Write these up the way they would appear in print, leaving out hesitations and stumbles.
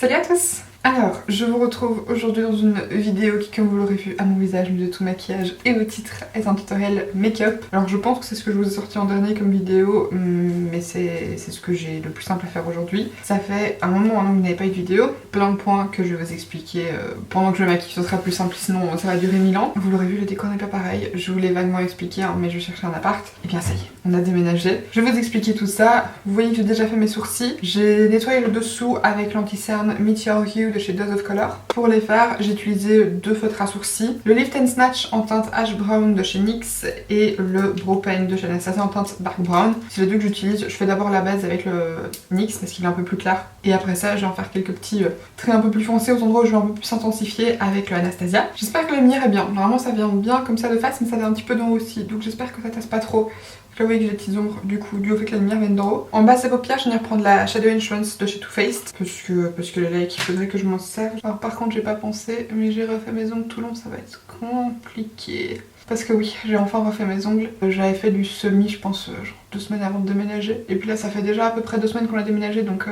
Salut à tous! Alors, je vous retrouve aujourd'hui dans une vidéo qui, comme vous l'aurez vu à mon visage, de tout maquillage et au titre, est un tutoriel make-up. Alors je pense que c'est ce que je vous ai sorti en dernier comme vidéo, mais c'est ce que j'ai le plus simple à faire aujourd'hui. Ça fait un moment que vous n'avez pas eu de vidéo, plein de points que je vais vous expliquer pendant que je maquille, ce sera plus simple, sinon ça va durer 1000 ans. Vous l'aurez vu, le décor n'est pas pareil, je vous l'ai vaguement expliqué, hein, mais je cherchais un appart. Et bien ça y est, on a déménagé. Je vais vous expliquer tout ça. Vous voyez que j'ai déjà fait mes sourcils, j'ai nettoyé le dessous avec l'anti-cerne Meteor Hue de chez Dose of Color. Pour les faire, j'ai utilisé deux feutres à sourcils, le Lift and Snatch en teinte Ash Brown de chez NYX et le Brow Paint de chez Anastasia en teinte Dark Brown. C'est les deux que j'utilise. Je fais d'abord la base avec le NYX parce qu'il est un peu plus clair. Et après ça, je vais en faire quelques petits traits un peu plus foncés aux endroits où je vais un peu plus intensifier avec le Anastasia. J'espère que la lumière est bien. Normalement ça vient bien comme ça de face, mais ça vient un petit peu d'en haut aussi. Donc j'espère que ça tasse pas trop. Là vous voyez que j'ai des petites ombres du coup dû au fait que la lumière vienne d'en haut. En bas c'est paupières, je viens reprendre la Shadow Insurance de chez Too Faced parce que là il faudrait que je m'en serve. Alors par contre j'ai pas pensé, mais j'ai refait mes ongles tout long, ça va être compliqué. Parce que oui, j'ai enfin refait mes ongles. J'avais fait du semi, je pense, genre 2 semaines avant de déménager. Et puis là, ça fait déjà à peu près 2 semaines qu'on a déménagé, donc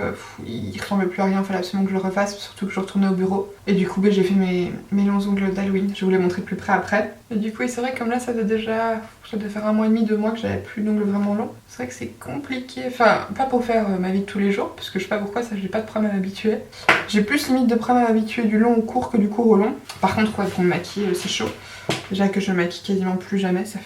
il ressemblait plus à rien. Il fallait absolument que je le refasse, surtout que je retournais au bureau. Et du coup, j'ai fait mes longs ongles d'Halloween. Je vous les montrer de plus près après. Et du coup, c'est vrai que comme là, ça devait faire 1 mois et demi, 2 mois que j'avais plus d'ongles vraiment longs. C'est vrai que c'est compliqué. Enfin, pas pour faire ma vie de tous les jours, parce que je sais pas pourquoi, ça, j'ai pas de problème à m'habituer. J'ai plus limite de problème à m'habituer du long au court que du court au long. Par contre, ouais, pour me maquiller, c'est chaud. Déjà que je maquille quasiment plus jamais, ça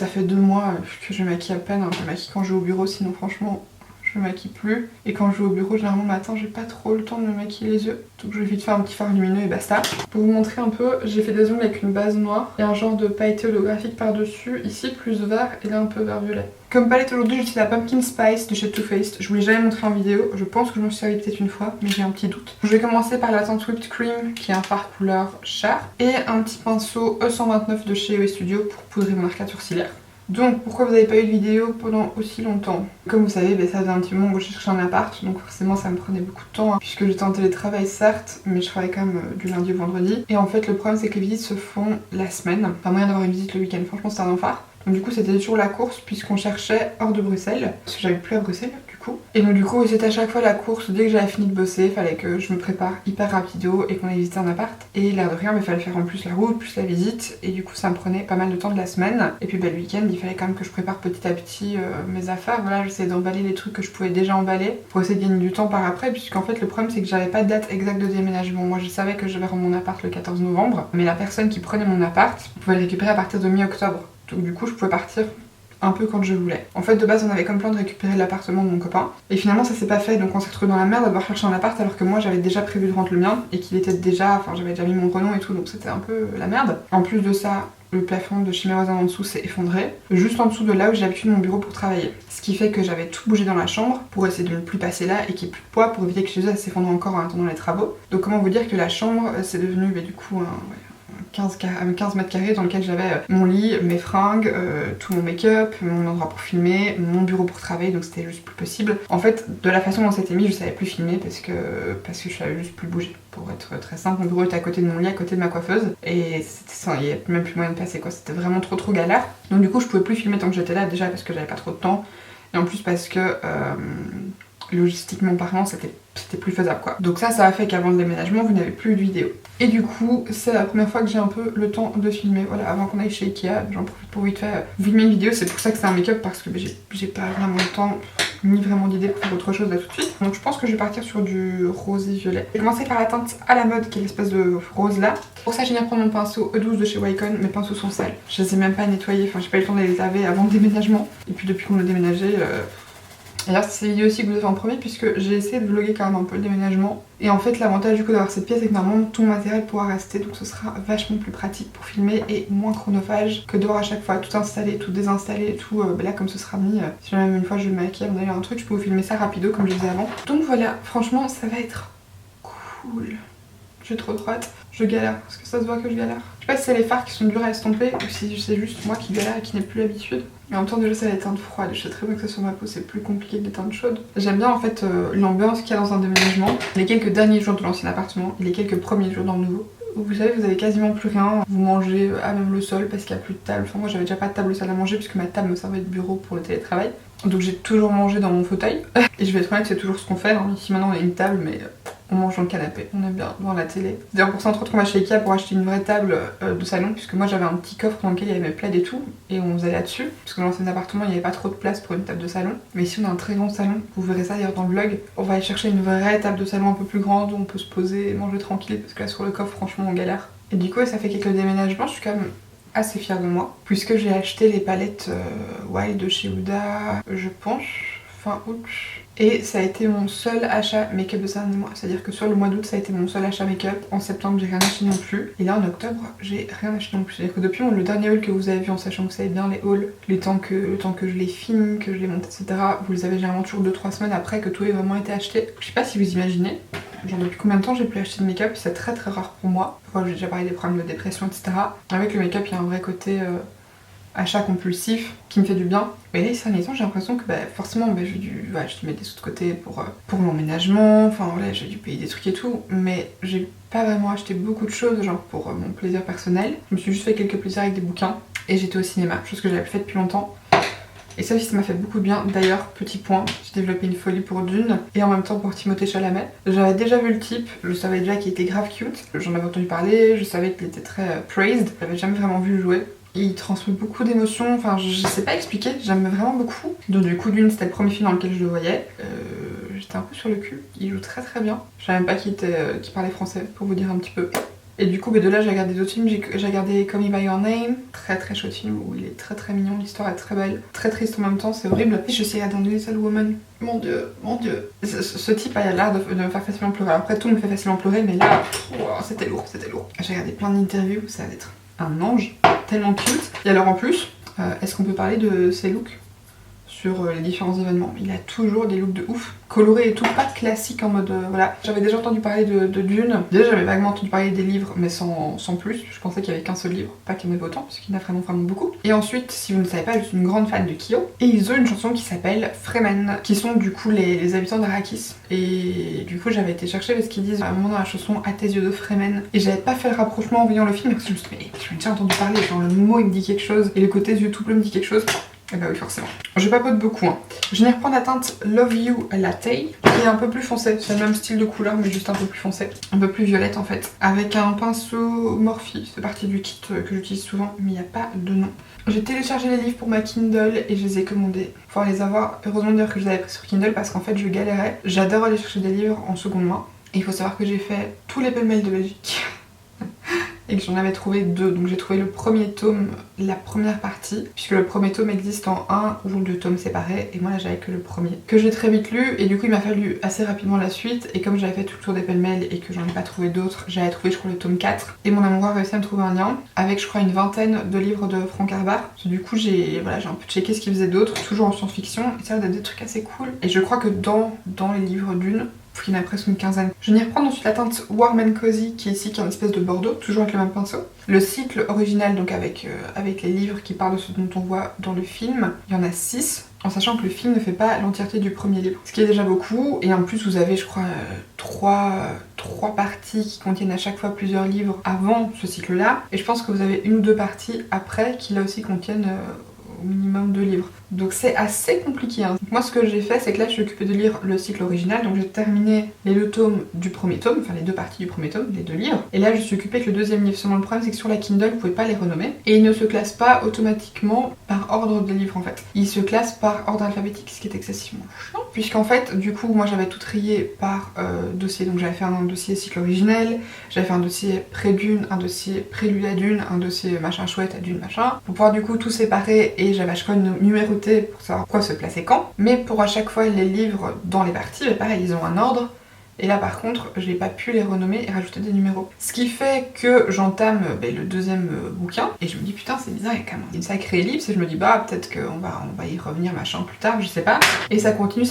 fait 2 mois que je maquille à peine, hein. Je maquille quand je vais au bureau, sinon franchement je maquille plus. Et quand je vais au bureau, généralement le matin, j'ai pas trop le temps de me maquiller les yeux. Donc je vais vite faire un petit fard lumineux et basta. Pour vous montrer un peu, j'ai fait des ongles avec une base noire et un genre de pailleté holographique par-dessus, ici plus vert et là un peu vert violet. Comme palette aujourd'hui, j'utilise la Pumpkin Spice de chez Too Faced. Je vous l'ai jamais montré en vidéo, je pense que je m'en suis servi peut-être une fois, mais j'ai un petit doute. Je vais commencer par la teinte Whipped Cream, qui est un fard couleur chair, et un petit pinceau E129 de chez OE Studio pour poudrer mon arcade sourcilière. Donc pourquoi vous n'avez pas eu de vidéo pendant aussi longtemps? Comme vous savez, ça faisait un petit moment que je cherchais un appart, donc forcément ça me prenait beaucoup de temps, hein, puisque j'étais en télétravail certes, mais je travaille quand même du lundi au vendredi. Et en fait le problème c'est que les visites se font la semaine, pas moyen d'avoir une visite le week-end, franchement c'est un enfer. Donc du coup c'était toujours la course puisqu'on cherchait hors de Bruxelles, parce que j'habite plus à Bruxelles du coup. Et donc du coup c'était à chaque fois la course, dès que j'avais fini de bosser, il fallait que je me prépare hyper rapido et qu'on aille visiter un appart. Et l'air de rien, il fallait faire en plus la route, plus la visite, et du coup ça me prenait pas mal de temps de la semaine. Et puis le week-end il fallait quand même que je prépare petit à petit mes affaires, voilà, j'essayais d'emballer les trucs que je pouvais déjà emballer pour essayer de gagner du temps par après, puisqu'en fait le problème c'est que j'avais pas de date exacte de déménagement. Moi je savais que je vais rendre mon appart le 14 novembre, mais la personne qui prenait mon appart pouvait le récupérer à partir de mi-octobre. Donc du coup je pouvais partir un peu quand je voulais. En fait de base on avait comme plan de récupérer l'appartement de mon copain et finalement ça s'est pas fait, donc on s'est retrouvé dans la merde à devoir chercher un appart alors que moi j'avais déjà prévu de rendre le mien et qu'il était déjà, enfin j'avais déjà mis mon renom et tout, donc c'était un peu la merde. En plus de ça, le plafond de chez mes voisins en dessous s'est effondré, juste en dessous de là où j'ai l'habitude mon bureau pour travailler. Ce qui fait que j'avais tout bougé dans la chambre pour essayer de ne plus passer là et qu'il n'y ait plus de poids pour éviter que chez eux ça s'effondre encore en attendant les travaux. Donc comment vous dire que la chambre c'est devenu du coup un 15 mètres carrés dans lequel j'avais mon lit, mes fringues, tout mon make-up, mon endroit pour filmer, mon bureau pour travailler, donc c'était juste plus possible. En fait, de la façon dont c'était mis, je savais plus filmer parce que je savais juste plus bouger. Pour être très simple, mon bureau était à côté de mon lit, à côté de ma coiffeuse, et il n'y avait même plus moyen de passer quoi, c'était vraiment trop galère. Donc du coup, je pouvais plus filmer tant que j'étais là, déjà parce que j'avais pas trop de temps, et en plus parce que logistiquement parlant c'était plus faisable quoi. Donc ça a fait qu'avant le déménagement vous n'avez plus de vidéo. Et du coup c'est la première fois que j'ai un peu le temps de filmer. Voilà, avant qu'on aille chez Ikea, j'en profite pour vite fait filmer une vidéo. C'est pour ça que c'est un make-up, parce que j'ai pas vraiment le temps ni vraiment d'idée pour faire autre chose là tout de suite. Donc je pense que je vais partir sur du rosé violet. Je vais commencer par la teinte à la mode qui est l'espèce de rose là. Pour ça je viens prendre mon pinceau E12 de chez Wycon. Mes pinceaux sont sales, je les ai même pas nettoyés, enfin j'ai pas eu le temps de les laver avant le déménagement. Et puis depuis qu'on a déménagé d'ailleurs c'est cette vidéo aussi que vous avez fait en premier puisque j'ai essayé de vlogger quand même un peu le déménagement. Et en fait l'avantage du coup d'avoir cette pièce c'est que normalement tout mon matériel pourra rester, donc ce sera vachement plus pratique pour filmer et moins chronophage que de devoir à chaque fois tout installer, tout désinstaller et tout. Là comme ce sera mis, si jamais une fois je vais me maquiller, d'ailleurs un truc, je peux vous filmer ça rapido comme je faisais avant. Donc voilà, franchement ça va être cool. J'ai trop hâte. Je galère, parce que ça se voit que je galère. Je sais pas si c'est les fards qui sont durs à estomper ou si c'est juste moi qui galère et qui n'ai plus l'habitude. Mais en même temps déjà c'est les teintes froides, je sais très bien que ça sur ma peau c'est plus compliqué que les teintes chaudes. J'aime bien en fait l'ambiance qu'il y a dans un déménagement, les quelques derniers jours de l'ancien appartement et les quelques premiers jours dans le nouveau. Vous savez, vous avez quasiment plus rien, vous mangez à même le sol parce qu'il n'y a plus de table. Enfin moi j'avais déjà pas de table au salle à manger puisque ma table me servait de bureau pour le télétravail. Donc j'ai toujours mangé dans mon fauteuil. Et je vais être honnête, c'est toujours ce qu'on fait, hein. Ici maintenant on a une table mais on mange dans le canapé, on aime bien devant la télé. D'ailleurs pour ça entre autres on va chez Ikea pour acheter une vraie table de salon, puisque moi j'avais un petit coffre dans lequel il y avait mes plaids et tout, et on faisait là-dessus, parce que dans l'ancien appartement il n'y avait pas trop de place pour une table de salon. Mais ici on a un très grand salon, vous verrez ça d'ailleurs dans le vlog. On va aller chercher une vraie table de salon un peu plus grande où on peut se poser et manger tranquille, parce que là sur le coffre franchement on galère. Et du coup ça fait quelques déménagements, je suis quand même assez fière de moi, puisque j'ai acheté les palettes Wild de chez Huda, je pense, fin août. Et ça a été mon seul achat make-up de ces derniers mois. C'est-à-dire que sur le mois d'août, ça a été mon seul achat make-up. En septembre, j'ai rien acheté non plus. Et là, en octobre, j'ai rien acheté non plus. C'est-à-dire que depuis le dernier haul que vous avez vu, en sachant que vous savez bien les hauls, le temps que je les filme, que je les monte, etc., vous les avez généralement toujours 2-3 semaines après que tout ait vraiment été acheté. Je sais pas si vous imaginez, genre depuis combien de temps j'ai pu acheter de make-up, c'est très très rare pour moi. Enfin, j'ai déjà parlé des problèmes de dépression, etc. Avec le make-up, il y a un vrai côté achat compulsif qui me fait du bien. Mais là, ces derniers temps, j'ai l'impression que forcément, j'ai dû mettre des sous de côté pour l'emménagement, enfin voilà, j'ai dû payer des trucs et tout, mais j'ai pas vraiment acheté beaucoup de choses, genre pour mon plaisir personnel. Je me suis juste fait quelques plaisirs avec des bouquins, et j'étais au cinéma, chose que j'avais fait depuis longtemps. Et ça aussi, ça m'a fait beaucoup de bien. D'ailleurs, petit point, j'ai développé une folie pour Dune et en même temps pour Timothée Chalamet. J'avais déjà vu le type, je savais déjà qu'il était grave cute, j'en avais entendu parler, je savais qu'il était très praised, j'avais jamais vraiment vu le jouer. Il transmet beaucoup d'émotions, enfin je sais pas expliquer, j'aime vraiment beaucoup. Donc du coup Dune c'était le premier film dans lequel je le voyais. J'étais un peu sur le cul, il joue très très bien. Je savais même pas qu'il parlait français pour vous dire un petit peu. Et du coup de là j'ai regardé d'autres films, j'ai regardé Call Me By Your Name, très très chouette film où il est très très mignon, l'histoire est très belle, très triste en même temps, c'est horrible. Et je sais regarder Little Woman, mon dieu, mon dieu. Ce type a l'air de me faire facilement pleurer. Après tout me fait facilement pleurer mais là, c'était lourd, c'était lourd. J'ai regardé plein d'interviews, ça va être un ange, tellement cute. Et alors en plus, est-ce qu'on peut parler de ses looks sur les différents événements? Il a toujours des looks de ouf, colorés et tout, pas classique en mode voilà. J'avais déjà entendu parler de Dune, déjà j'avais vaguement entendu parler des livres mais sans plus, je pensais qu'il y avait qu'un seul livre, pas qu'il y en avait autant, parce qu'il y en a vraiment beaucoup. Et ensuite, si vous ne savez pas, je suis une grande fan de Kyo, et ils ont une chanson qui s'appelle Fremen, qui sont du coup les habitants d'Arrakis. Et du coup j'avais été chercher parce qu'ils disent à un moment dans la chanson à tes yeux de Fremen, et j'avais pas fait le rapprochement en voyant le film, parce que je me suis dit mais j'en ai déjà entendu parler, genre le mot il me dit quelque chose, et le côté yeux tout bleu me dit quelque chose. Et bah oui forcément. Je papote beaucoup hein. Je vais reprendre la teinte Love You Latte, qui est un peu plus foncé, c'est le même style de couleur mais juste un peu plus foncé, un peu plus violette en fait, avec un pinceau Morphe, c'est partie du kit que j'utilise souvent mais il n'y a pas de nom. J'ai téléchargé les livres pour ma Kindle et je les ai commandés pour pouvoir les avoir. Heureusement d'ailleurs que je les avais pris sur Kindle parce qu'en fait je galérais, j'adore aller chercher des livres en seconde main. Et il faut savoir que j'ai fait tous les pêle-mêle de Belgique. Et que j'en avais trouvé 2, donc j'ai trouvé le premier tome, la première partie, puisque le premier tome existe en 1 ou 2 tomes séparés, et moi là j'avais que le premier, que j'ai très vite lu, et du coup il m'a fallu assez rapidement la suite, et comme j'avais fait tout le tour des pêle-mêle et que j'en ai pas trouvé d'autres, j'avais trouvé je crois le tome 4, et mon amoureux a réussi à me trouver un lien, avec je crois une vingtaine de livres de Frank Herbert. Du coup j'ai un peu checké ce qu'il faisait d'autre, toujours en science-fiction, et ça a des trucs assez cool, et je crois que dans les livres d'une, il y en a presque une quinzaine. Je vais y reprendre ensuite la teinte Warm and Cozy qui est ici, qui est une espèce de bordeaux, toujours avec le même pinceau. Le cycle original, donc avec les livres qui parlent de ce dont on voit dans le film, il y en a 6, en sachant que le film ne fait pas l'entièreté du premier livre. Ce qui est déjà beaucoup, et en plus vous avez je crois 3 parties qui contiennent à chaque fois plusieurs livres avant ce cycle-là, et je pense que vous avez 1 ou 2 parties après qui là aussi contiennent au minimum 2 livres. Donc c'est assez compliqué hein. Moi ce que j'ai fait c'est que là je suis occupée de lire le cycle original, donc j'ai terminé les 2 tomes du premier tome, enfin les 2 parties du premier tome, les 2 livres, et là je suis occupée avec le deuxième livre. Seulement le problème c'est que sur la Kindle vous pouvez pas les renommer, et ils ne se classent pas automatiquement par ordre des livres en fait, ils se classent par ordre alphabétique, ce qui est excessivement chiant, puisqu'en fait du coup moi j'avais tout trié par dossier, donc j'avais fait un dossier cycle originel, j'avais fait un dossier pré-Dune, un dossier prélude à Dune, un dossier machin chouette à Dune machin, pour pouvoir du coup tout séparer, et j'avais à chaque fois une numéro pour savoir quoi se placer quand, mais pour à chaque fois les livres dans les parties, pareil ils ont un ordre, et là par contre j'ai pas pu les renommer et rajouter des numéros. Ce qui fait que j'entame le deuxième bouquin, et je me dis putain c'est bizarre, il y a quand même une sacrée ellipse, et je me dis bah peut-être qu'on va y revenir machin plus tard, je sais pas. Et ça continue,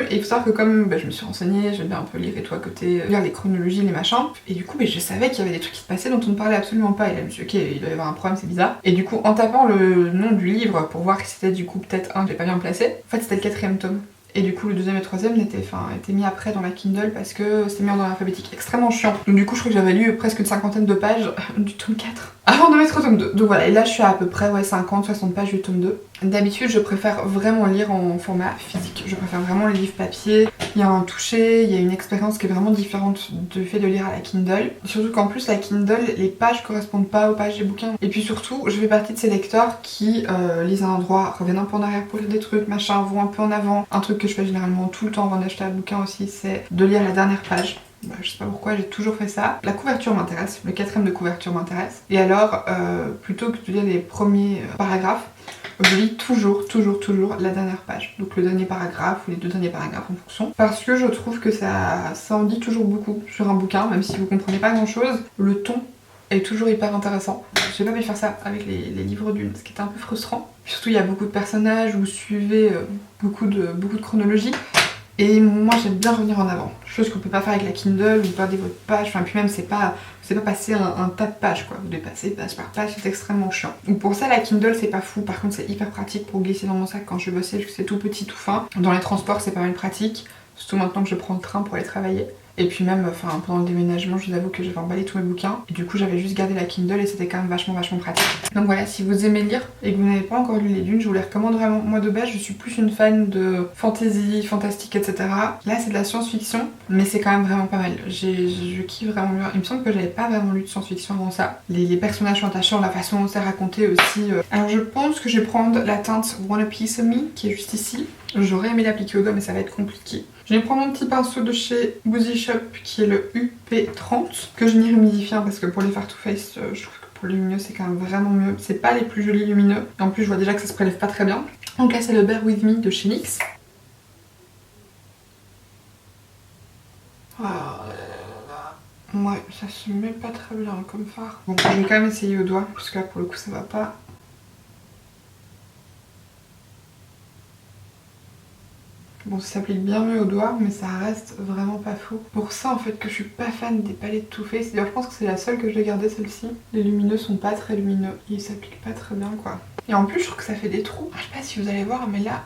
et il faut savoir que comme je me suis renseignée, j'aime bien un peu lire et tout à côté, lire les chronologies, les machins, et du coup je savais qu'il y avait des trucs qui se passaient dont on ne parlait absolument pas, et là je me suis dit ok il doit y avoir un problème, c'est bizarre. Et du coup en tapant le nom du livre pour voir si c'était du coup peut-être un, j'ai pas bien placé, en fait c'était le 4e tome. Et du coup le 2e et 3e étaient mis après dans la Kindle parce que c'était mis en ordre alphabétique, extrêmement chiant. Donc du coup je crois que j'avais lu presque une 50aine de pages du tome 4 avant de mettre au tome 2. Donc voilà, et là je suis à peu près 50-60 pages du tome 2. D'habitude, je préfère vraiment lire en format physique. Je préfère vraiment les livres papier. Il y a un toucher, il y a une expérience qui est vraiment différente du fait de lire à la Kindle. Surtout qu'en plus, la Kindle, les pages correspondent pas aux pages des bouquins. Et puis surtout, je fais partie de ces lecteurs qui lisent à un endroit, reviennent un peu en arrière pour lire des trucs, machin, vont un peu en avant. Un truc que je fais généralement tout le temps avant d'acheter un bouquin aussi, c'est de lire la dernière page. Bah, je sais pas pourquoi, j'ai toujours fait ça. La couverture m'intéresse, le quatrième de couverture m'intéresse. Et alors, plutôt que de lire les premiers paragraphes, je lis toujours la dernière page. Donc le dernier paragraphe ou les 2 derniers paragraphes en fonction. Parce que je trouve que ça en dit toujours beaucoup sur un bouquin, même si vous comprenez pas grand chose. Le ton est toujours hyper intéressant. J'ai pas pu faire ça avec les livres d'une, ce qui était un peu frustrant. Surtout il y a beaucoup de personnages, vous suivez beaucoup de chronologie. Et moi j'aime bien revenir en avant, chose que vous pouvez pas faire avec la Kindle, vous perdez votre page, enfin puis même c'est pas passer un tas de pages quoi, vous devez passer page par page, c'est extrêmement chiant. Donc pour ça la Kindle c'est pas fou, par contre c'est hyper pratique pour glisser dans mon sac quand je vais bosser, parce que c'est tout petit, tout fin. Dans les transports c'est pas mal pratique, surtout maintenant que je prends le train pour aller travailler. Et puis même pendant le déménagement, je vous avoue que j'avais emballé tous mes bouquins et du coup j'avais juste gardé la Kindle et c'était quand même vachement pratique. Donc voilà, si vous aimez lire et que vous n'avez pas encore lu les Dunes, je vous les recommande vraiment. Moi de base je suis plus une fan de fantasy, fantastique, etc. Là c'est de la science-fiction, mais c'est quand même vraiment pas mal. Je kiffe vraiment bien. Il me semble que j'avais pas vraiment lu de science-fiction avant ça. Les personnages sont attachants, la façon dont c'est raconté aussi. Alors je pense que je vais prendre la teinte Want a Piece of Me qui est juste ici. J'aurais aimé l'appliquer au doigt mais ça va être compliqué. Je vais prendre mon petit pinceau de chez Boozy Shop qui est le UP30 que je n'ai humidifié parce que pour les Far Too Faced, je trouve que pour les lumineux c'est quand même vraiment mieux. C'est pas les plus jolis lumineux et en plus je vois déjà que ça se prélève pas très bien. Donc là c'est le Bear With Me de chez NYX. Ouais, ça se met pas très bien comme fard. Bon, je vais quand même essayer au doigt parce que là pour le coup ça va pas. Bon, ça s'applique bien mieux au doigt, mais ça reste vraiment pas fou. Pour ça, en fait, que je suis pas fan des palettes Too Faced. D'ailleurs, je pense que c'est la seule que je vais garder, celle-ci. Les lumineux sont pas très lumineux. Ils s'appliquent pas très bien, quoi. Et en plus, je trouve que ça fait des trous. Je sais pas si vous allez voir, mais là,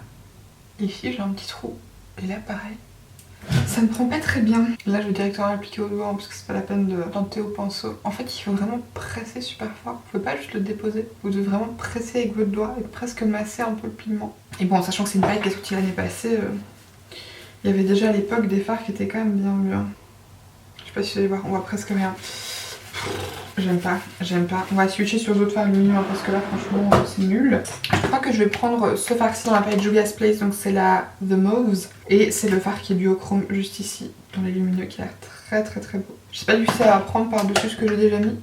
ici, j'ai un petit trou. Et là, pareil. Ça ne prend pas très bien. Là, je vais directement l'appliquer au doigt, hein, parce que c'est pas la peine de tenter au pinceau. En fait, il faut vraiment presser super fort. Vous pouvez pas juste le déposer. Vous devez vraiment presser avec votre doigt et presque masser un peu le pigment. Et bon, sachant que c'est une palette qui est sortie l'année passée, il y avait déjà à l'époque des fards qui étaient quand même bien mieux. Je sais pas si vous allez voir, on voit presque rien. J'aime pas. On va switcher sur d'autres fards lumineux parce que là franchement c'est nul. Je crois que je vais prendre ce fard-ci dans la palette Juvia's Place, donc c'est la The Mauve. Et c'est le fard qui est duochrome juste ici, dans les lumineux, qui a l'air très beau. Je sais pas du tout si ça va prendre par-dessus ce que j'ai déjà mis.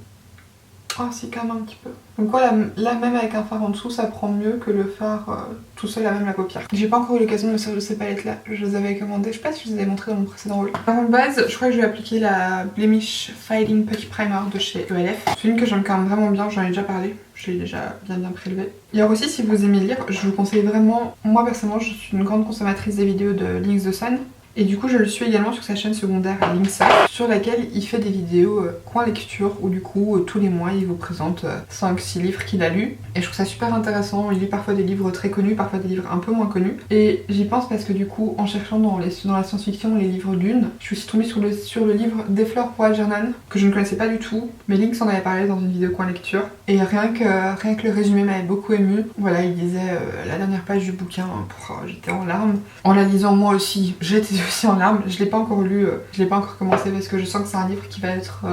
Ah si, quand même un petit peu. Donc voilà, là même avec un fard en dessous ça prend mieux que le fard tout seul à même la paupière. J'ai pas encore eu l'occasion de me servir de ces palettes là, je les avais commandées, je sais pas si je vous avais montré dans mon précédent haul. En base, je crois que je vais appliquer la Blemish Fighting Putty Primer de chez ELF. C'est une que j'aime quand même vraiment bien, j'en ai déjà parlé, je l'ai déjà bien prélevé. Et alors aussi si vous aimez lire, je vous conseille vraiment, moi personnellement je suis une grande consommatrice des vidéos de Lynx the Sun. Et du coup je le suis également sur sa chaîne secondaire Linksa, sur laquelle il fait des vidéos coin lecture où du coup tous les mois il vous présente 5-6 livres qu'il a lus. Et je trouve ça super intéressant, il lit parfois des livres très connus, parfois des livres un peu moins connus. Et j'y pense parce que du coup en cherchant dans la science-fiction les livres d'une, je suis aussi tombée sur le livre Des fleurs pour Algernon, que je ne connaissais pas du tout, mais Lynx en avait parlé dans une vidéo coin lecture. Et rien que le résumé m'avait beaucoup ému. Voilà, il disait la dernière page du bouquin, j'étais en larmes. En la lisant moi aussi, j'étais aussi en larmes. Je l'ai pas encore lu, je l'ai pas encore commencé parce que je sens que c'est un livre qui va être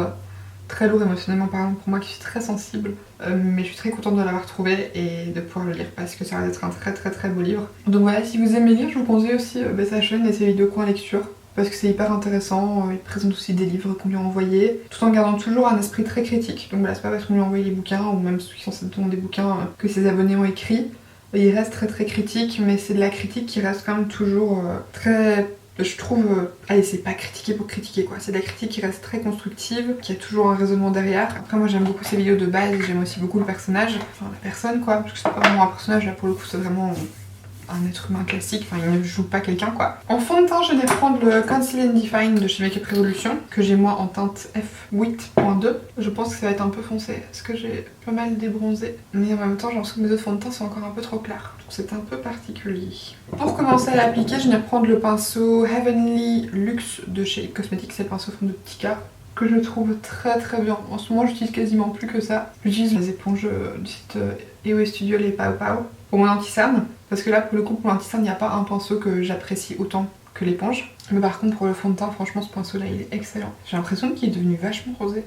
très lourd émotionnellement parlant pour moi qui suis très sensible. Mais je suis très contente de l'avoir trouvé et de pouvoir le lire parce que ça va être un très beau livre. Donc voilà, si vous aimez lire, je vous conseille aussi sa chaîne et ses vidéos coin lecture. Parce que c'est hyper intéressant, il présente aussi des livres qu'on lui a envoyés, tout en gardant toujours un esprit très critique. Donc voilà, c'est pas parce qu'on lui a envoyé les bouquins, ou même ceux qui sont certainement des bouquins que ses abonnés ont écrits. Il reste très critique, mais c'est de la critique qui reste quand même toujours très... Je trouve... allez, c'est pas critiquer pour critiquer quoi, c'est de la critique qui reste très constructive, qui a toujours un raisonnement derrière. Après moi j'aime beaucoup ses vidéos de base, j'aime aussi beaucoup le personnage, enfin la personne quoi, parce que c'est pas vraiment un personnage, là pour le coup c'est vraiment... un être humain classique, enfin il ne joue pas quelqu'un quoi. En fond de teint je vais prendre le Conceal and Define de chez Makeup Revolution, que j'ai moi en teinte F8.2. Je pense que ça va être un peu foncé, parce que j'ai pas mal débronzé. Mais en même temps j'ai l'impression que mes autres fonds de teint sont encore un peu trop clairs. Donc c'est un peu particulier. Pour commencer à l'appliquer, je vais prendre le pinceau Heavenly Luxe de chez It Cosmetics, c'est le pinceau fond de petit cas, que je trouve très bien. En ce moment j'utilise quasiment plus que ça. J'utilise les éponges du site EOS Studio, les Pau Pau. pour mon anti-cerne. Parce que là pour le coup pour l'anti-cerne il n'y a pas un pinceau que j'apprécie autant que l'éponge. Mais par contre pour le fond de teint franchement ce pinceau là il est excellent. J'ai l'impression qu'il est devenu vachement rosé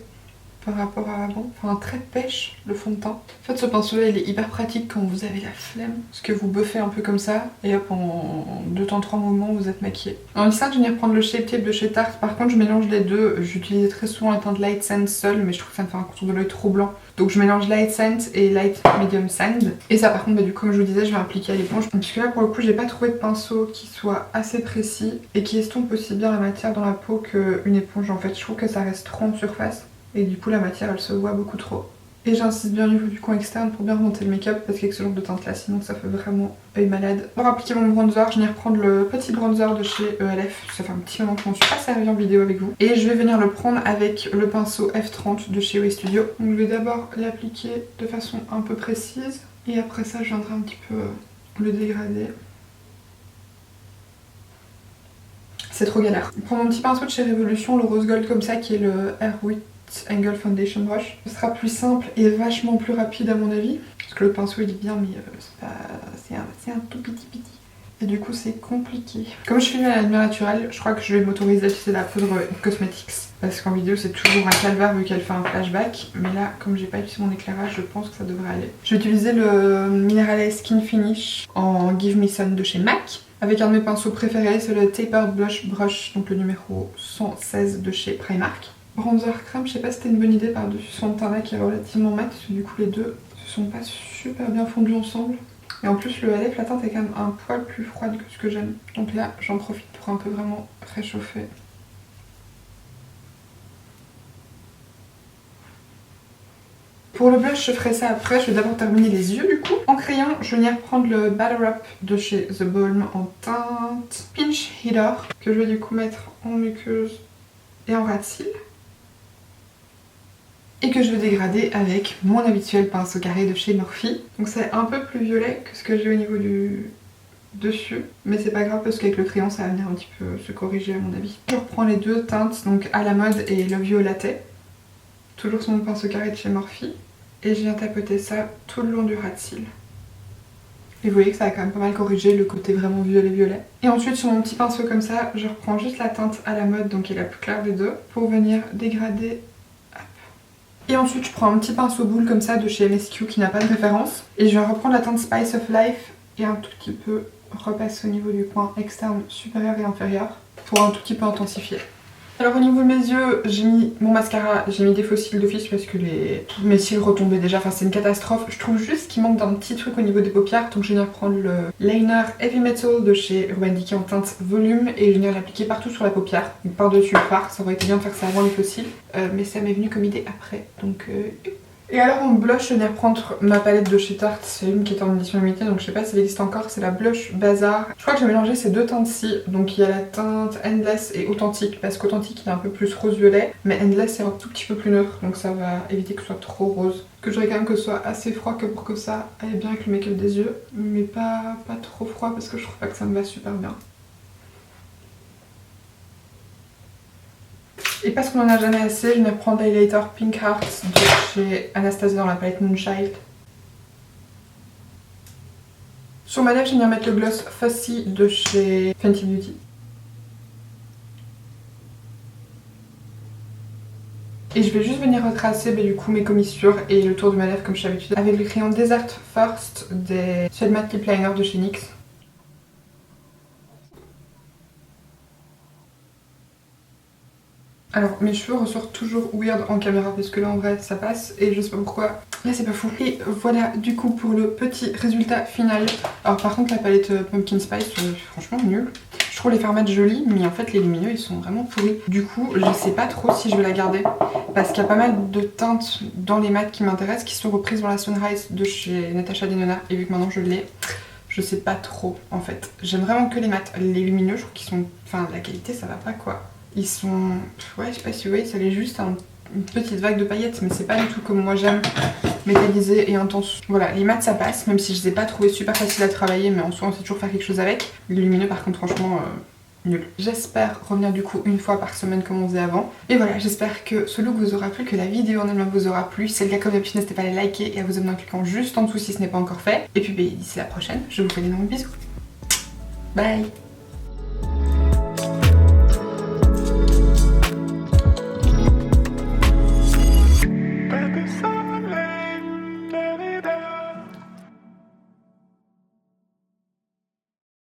par rapport à avant. Enfin très pêche le fond de teint. En fait ce pinceau là il est hyper pratique quand vous avez la flemme. Parce que vous buffez un peu comme ça et hop en 2 temps 3 moments vous êtes maquillé. En anti-cerne je viens reprendre le Shape Tape de chez Tarte. Par contre je mélange les deux. J'utilisais très souvent la teinte Light Sand seule mais je trouve que ça me fait un contour de l'œil trop blanc. Donc je mélange Light Sand et Light Medium Sand. Et ça par contre du coup comme je vous disais je vais appliquer à l'éponge. Puisque là pour le coup j'ai pas trouvé de pinceau qui soit assez précis et qui estompe aussi bien la matière dans la peau qu'une éponge en fait. Je trouve que ça reste trop en surface et du coup la matière elle se voit beaucoup trop. Et j'insiste bien au niveau du coin externe pour bien remonter le make-up parce qu'avec ce genre de teinte là sinon ça fait vraiment œil malade. Pour appliquer mon bronzer, je viens reprendre le petit bronzer de chez ELF. Ça fait un petit moment que je m'en suis pas servi en vidéo avec vous. Et je vais venir le prendre avec le pinceau F30 de chez Way Studio. Donc je vais d'abord l'appliquer de façon un peu précise et après ça je viendrai un petit peu le dégrader. C'est trop galère. Je prends mon petit pinceau de chez Révolution, le rose gold comme ça qui est le R8 Angle Foundation Brush. Ce sera plus simple et vachement plus rapide à mon avis. Parce que le pinceau il est bien mais c'est un tout petit. Et du coup c'est compliqué. Comme je filme à la lumière naturelle, je crois que je vais m'autoriser à utiliser la poudre Cosmetics. Parce qu'en vidéo c'est toujours un calvaire vu qu'elle fait un flashback. Mais là comme j'ai pas utilisé mon éclairage je pense que ça devrait aller. Je vais utiliser le Minerale Skin Finish en Give Me Sun de chez MAC. Avec un de mes pinceaux préférés, c'est le Tapered Blush Brush, donc le numéro 116 de chez Primark. Bronzer crème, je sais pas si c'était une bonne idée par-dessus son teint là qui est relativement mat, parce que du coup les deux se sont pas super bien fondus ensemble. Et en plus le LF, la teinte est quand même un poil plus froide que ce que j'aime. Donc là j'en profite pour un peu vraiment réchauffer. Pour le blush je ferai ça après, je vais d'abord terminer les yeux du coup. En crayon je vais venir prendre le Batter Up de chez The Balm en teinte Pinch Hitter que je vais du coup mettre en muqueuse et en ras de cils. Et que je vais dégrader avec mon habituel pinceau carré de chez Morphe. Donc c'est un peu plus violet que ce que j'ai au niveau du dessus, mais c'est pas grave parce qu'avec le crayon ça va venir un petit peu se corriger à mon avis. Je reprends les deux teintes, donc à la mode et le violeté, toujours sur mon pinceau carré de chez Morphe, et je viens tapoter ça tout le long du ras de cils. Et vous voyez que ça a quand même pas mal corrigé le côté vraiment violet. Et ensuite sur mon petit pinceau comme ça, je reprends juste la teinte à la mode, donc qui est la plus claire des deux, pour venir dégrader. Et ensuite je prends un petit pinceau boule comme ça de chez MSQ qui n'a pas de référence. Et je vais reprendre la teinte Spice of Life et un tout petit peu repasser au niveau du coin externe supérieur et inférieur pour un tout petit peu intensifier. Alors au niveau de mes yeux, j'ai mis mon mascara, j'ai mis des faux cils d'office parce que mes cils retombaient déjà, enfin c'est une catastrophe. Je trouve juste qu'il manque d'un petit truc au niveau des paupières, donc je vais venir prendre le liner Heavy Metal de chez Urban Decay en teinte volume et je vais venir l'appliquer partout sur la paupière, donc par-dessus le fard. Ça aurait été bien de faire ça avant les faux cils, mais ça m'est venu comme idée après, donc Et alors en blush, je vais venir prendre ma palette de chez Tarte, c'est une qui est en édition limitée donc je sais pas si elle existe encore, c'est la Blush Bazar. Je crois que j'ai mélangé ces deux teintes-ci, donc il y a la teinte Endless et Authentique, parce qu'Authentique il est un peu plus rose-violet, mais Endless est un tout petit peu plus neutre, donc ça va éviter que ce soit trop rose. Que je voudrais quand même que ce soit assez froid que pour que ça aille bien avec le make-up des yeux, mais pas trop froid parce que je trouve pas que ça me va super bien. Et parce qu'on en a jamais assez, je vais prendre l'highlighter Pink Hearts de chez Anastasia dans la palette Moonchild. Sur ma lèvre, je vais venir mettre le gloss Fussy de chez Fenty Beauty. Et je vais juste venir retracer du coup mes commissures et le tour de ma lèvre comme je suis habituée avec le crayon Desert First des Shade Matte Lip Liner de chez NYX. Alors mes cheveux ressortent toujours weird en caméra parce que là en vrai ça passe et je sais pas pourquoi, là c'est pas fou. Et voilà du coup pour le petit résultat final. Alors par contre la palette Pumpkin Spice franchement nulle. Je trouve les fards mat jolis mais en fait les lumineux ils sont vraiment pourris. Du coup je sais pas trop si je vais la garder parce qu'il y a pas mal de teintes dans les mats qui m'intéressent qui sont reprises dans la Sunrise de chez Natasha Denona et vu que maintenant je l'ai, je sais pas trop en fait. J'aime vraiment que les mats, les lumineux je trouve qu'ils sont, enfin la qualité ça va pas quoi. Ils sont, ouais je sais pas si vous voyez, ça l'est juste une petite vague de paillettes mais c'est pas du tout comme moi j'aime, métallisé et intense. Voilà, les mats ça passe même si je les ai pas trouvés super faciles à travailler mais en soi on sait toujours faire quelque chose avec. Les lumineux par contre franchement nul. J'espère revenir du coup une fois par semaine comme on faisait avant. Et voilà, j'espère que ce look vous aura plu, que la vidéo en elle-même vous aura plu. Si c'est le cas, comme d'habitude, n'hésitez pas à les liker et à vous abonner en cliquant juste en dessous si ce n'est pas encore fait. Et puis d'ici la prochaine, je vous fais d'énormes bisous. Bye.